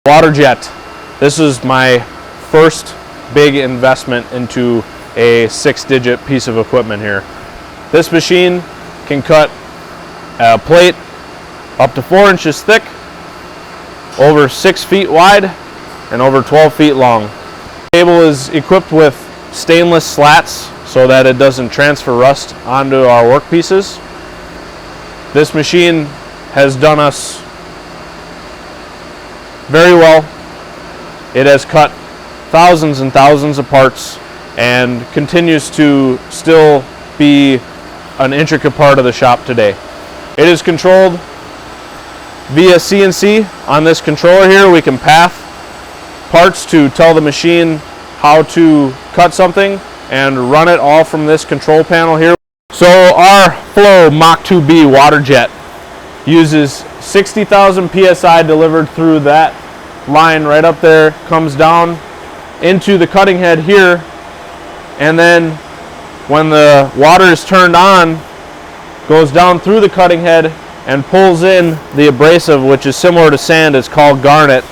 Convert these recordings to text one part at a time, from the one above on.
Waterjet. This is my first big investment into a 6-digit piece of equipment here. This machine can cut a plate up to 4 inches thick, over 6 feet wide, and over 12 feet long. The table is equipped with stainless slats so that it doesn't transfer rust onto our workpieces. This machine has done us very well. It has cut thousands and thousands of parts and continues to still be an intricate part of the shop today. It is controlled via CNC. On this controller here, we can path parts to tell the machine how to cut something and run it all from this control panel here. So our Flow Mach 2B Waterjet uses 60,000 psi delivered through that line right up there, comes down into the cutting head here, and then when the water is turned on, goes down through the cutting head and pulls in the abrasive, which is similar to sand. It's called garnet,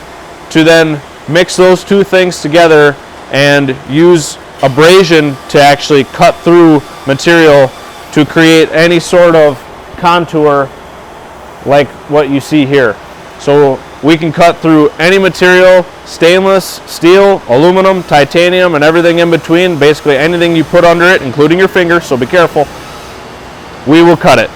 to then mix those two things together and use abrasion to actually cut through material to create any sort of contour like what you see here. So we can cut through any material, stainless, steel, aluminum, titanium, and everything in between. Basically anything you put under it, including your finger, so be careful. We will cut it.